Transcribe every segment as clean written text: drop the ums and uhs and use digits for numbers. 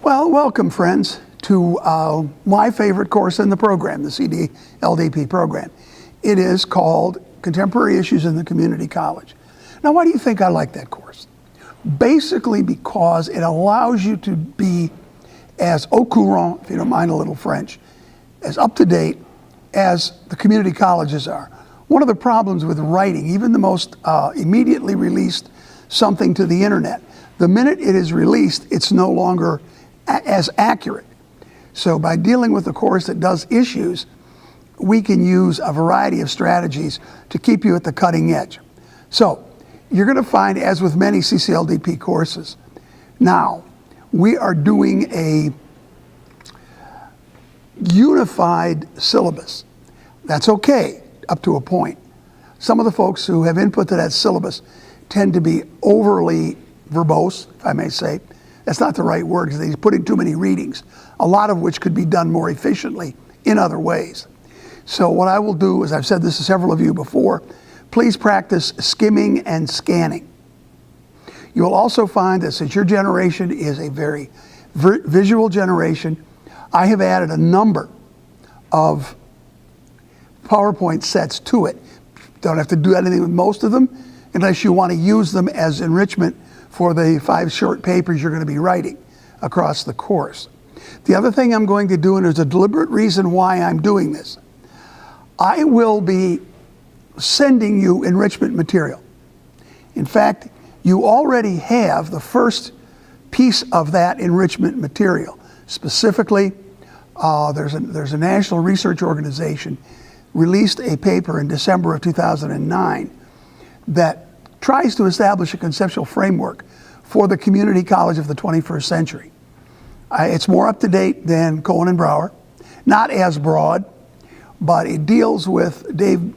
Well, welcome, friends, to my favorite course in the program, the CDLDP program. It is called Contemporary Issues in the Community College. Now, why do you think I like that course? Basically because it allows you to be as au courant, if you don't mind a little French, as up-to-date as the community colleges are. One of the problems with writing, even the most immediately released something to the internet, the minute it is released, it's no longer as accurate. So by dealing with a course that does issues, we can use a variety of strategies to keep you at the cutting edge. So you're going to find, as with many CCLDP courses, now we are doing a unified syllabus. That's okay, up to a point. Some of the folks who have input to that syllabus tend to be overly verbose, if I may say. That's not the right word, because they put in too many readings, a lot of which could be done more efficiently in other ways. So what I will do, as I've said this to several of you before, please practice skimming and scanning. You will also find that since your generation is a very visual generation, I have added a number of PowerPoint sets to it. Don't have to do anything with most of them unless you want to use them as enrichment for the 5 short papers you're going to be writing across the course. The other thing I'm going to do, and there's a deliberate reason why I'm doing this, I will be sending you enrichment material. In fact, you already have the first piece of that enrichment material. Specifically, there's a national research organization released a paper in December of 2009 that tries to establish a conceptual framework for the community college of the 21st century. It's more up to date than Cohen and Brower, not as broad, but it deals with David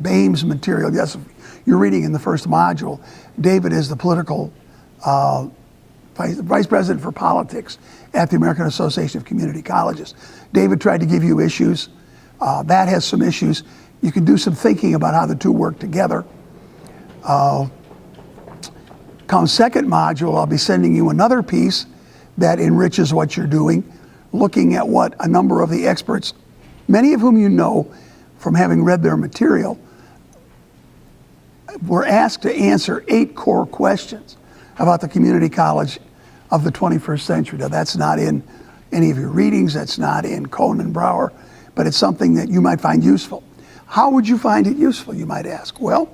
Boehm's material. Yes, you're reading in the first module. David is the political vice president for politics at the American Association of Community Colleges. David tried to give you issues. That has some issues. You can do some thinking about how the two work together. Come second module, I'll be sending you another piece that enriches what you're doing, looking at what a number of the experts, many of whom you know from having read their material, were asked to answer 8 core questions about the community college of the 21st century. Now, that's not in any of your readings, that's not in Cohen and Brower, but it's something that you might find useful. How would you find it useful, you might ask? Well,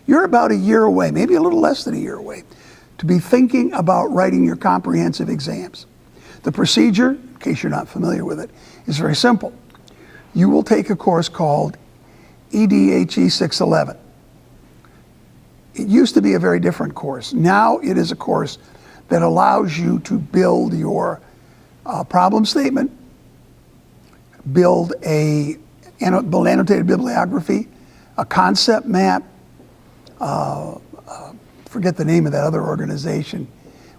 you're about a year away, maybe a little less than a year away, to be thinking about writing your comprehensive exams. The procedure, in case you're not familiar with it, is very simple. You will take a course called EDHE 611. It used to be a very different course. Now it is a course that allows you to build your problem statement, build annotated bibliography, a concept map, forget the name of that other organization,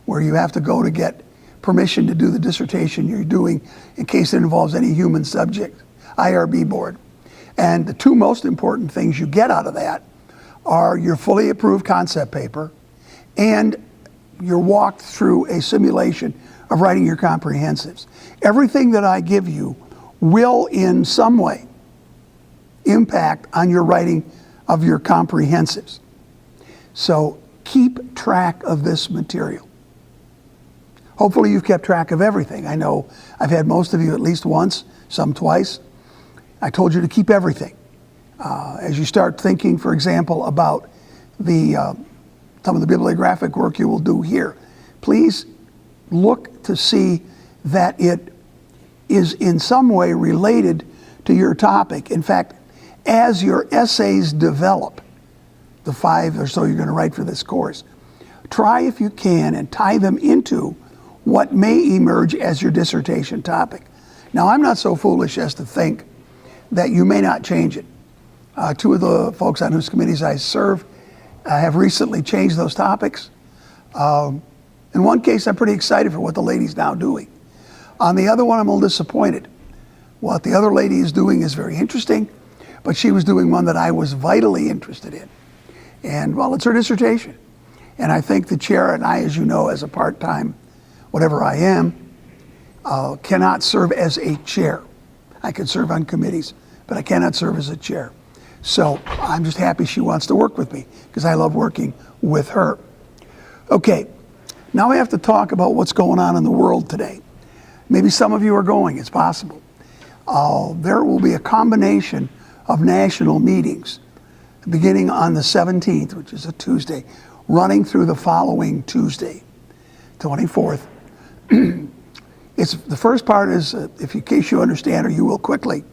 where you have to go to get permission to do the dissertation you're doing in case it involves any human subject, IRB board. And the 2 most important things you get out of that are your fully approved concept paper and you're walked through a simulation of writing your comprehensives. Everything that I give you will in some way impact on your writing of your comprehensives. So keep track of this material. Hopefully you've kept track of everything. I know I've had most of you at least once, some twice. I told you to keep everything. As you start thinking, for example, about some of the bibliographic work you will do here, please look to see that it is in some way related to your topic. In fact, as your essays develop, the 5 or so you're going to write for this course, try if you can and tie them into what may emerge as your dissertation topic. Now, I'm not so foolish as to think that you may not change it. 2 of the folks on whose committees I serve have recently changed those topics. In one case, I'm pretty excited for what the lady's now doing. On the other one, I'm a little disappointed. What the other lady is doing is very interesting, but she was doing one that I was vitally interested in. And well, it's her dissertation. And I think the chair and I, as you know, as a part-time whatever I am, cannot serve as a chair. I can serve on committees, but I cannot serve as a chair. So I'm just happy she wants to work with me because I love working with her. Okay, now we have to talk about what's going on in the world today. Maybe some of you are going, it's possible. There will be a combination of national meetings beginning on the 17th, which is a Tuesday, running through the following Tuesday, 24th. The first part is, in case you understand, or you will quickly,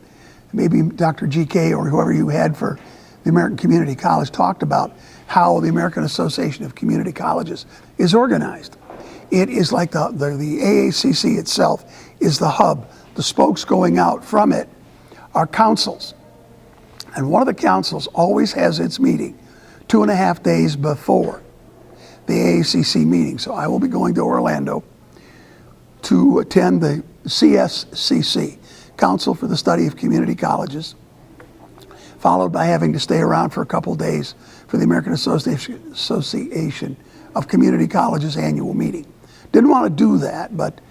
maybe Dr. GK or whoever you had for the American Community College talked about how the American Association of Community Colleges is organized. It is like the AACC itself is the hub. The spokes going out from it are councils. And one of the councils always has its meeting 2.5 days before the AACC meeting. So I will be going to Orlando to attend the CSCC, Council for the Study of Community Colleges, followed by having to stay around for a couple days for the American Association of Community Colleges annual meeting. Didn't want to do that, but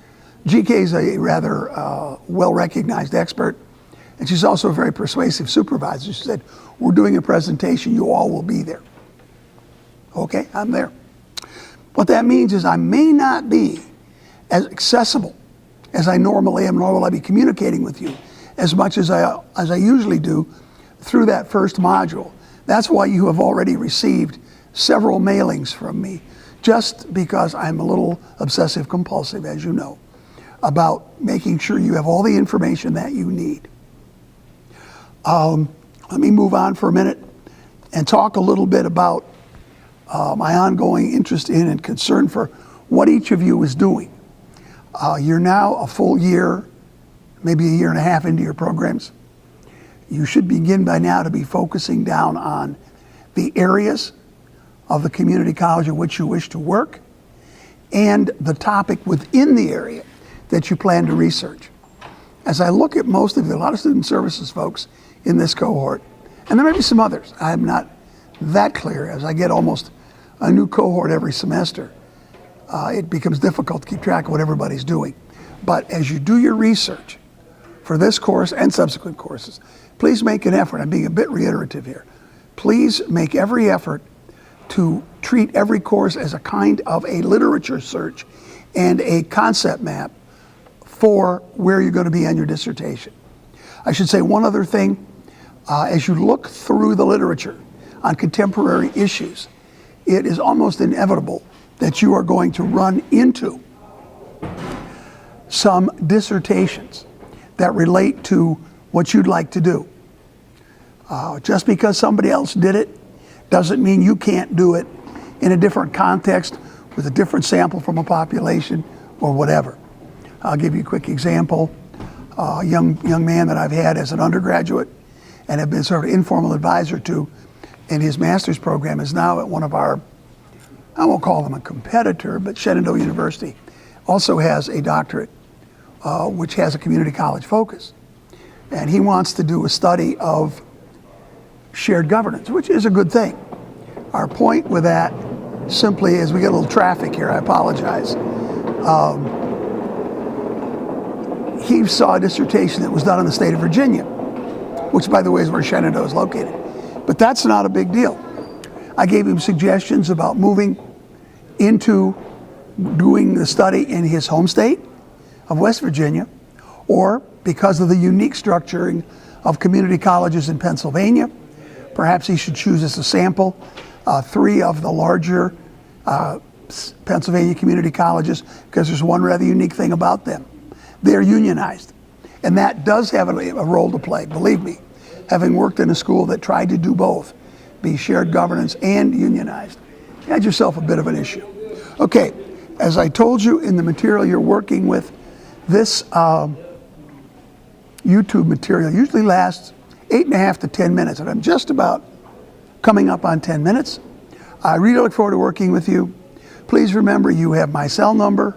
GK is a rather well-recognized expert, and she's also a very persuasive supervisor. She said, we're doing a presentation, you all will be there. Okay, I'm there. What that means is I may not be as accessible as I normally am, nor will I be communicating with you as much as I usually do through that first module. That's why you have already received several mailings from me, just because I'm a little obsessive compulsive, as you know, about making sure you have all the information that you need. Let me move on for a minute and talk a little bit about my ongoing interest in and concern for what each of you is doing. You're now a full year, maybe a year and a half into your programs. You should begin by now to be focusing down on the areas of the community college in which you wish to work and the topic within the area that you plan to research. As I look at most of you, a lot of student services folks in this cohort, and there may be some others, I'm not that clear. As I get almost a new cohort every semester, it becomes difficult to keep track of what everybody's doing. But as you do your research for this course and subsequent courses, please make an effort. I'm being a bit reiterative here. Please make every effort to treat every course as a kind of a literature search and a concept map for where you're going to be on your dissertation. I should say one other thing. As you look through the literature on contemporary issues, it is almost inevitable that you are going to run into some dissertations that relate to what you'd like to do. Just because somebody else did it doesn't mean you can't do it in a different context with a different sample from a population or whatever. I'll give you a quick example. A young man that I've had as an undergraduate and have been sort of informal advisor to in his master's program is now at one of our, I won't call them a competitor, but Shenandoah University also has a doctorate which has a community college focus. And he wants to do a study of shared governance, which is a good thing. Our point with that simply is, we get a little traffic here, I apologize. He saw a dissertation that was done in the state of Virginia, which by the way is where Shenandoah is located. But that's not a big deal. I gave him suggestions about moving into doing the study in his home state of West Virginia, or because of the unique structuring of community colleges in Pennsylvania, perhaps he should choose as a sample 3 of the larger Pennsylvania community colleges, because there's one rather unique thing about them. They're unionized. And that does have a role to play, believe me, having worked in a school that tried to do both, be shared governance and unionized. You had yourself a bit of an issue. Okay, as I told you in the material you're working with, this YouTube material usually lasts 8.5 to 10 minutes, and I'm just about coming up on 10 minutes. I really look forward to working with you. Please remember, you have my cell number,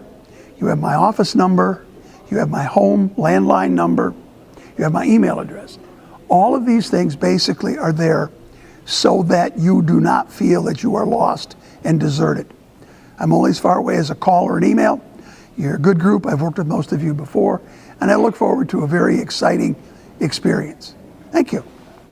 you have my office number, you have my home landline number, you have my email address. All of these things basically are there so that you do not feel that you are lost and deserted. I'm only as far away as a call or an email. You're a good group. I've worked with most of you before, and I look forward to a very exciting experience. Thank you.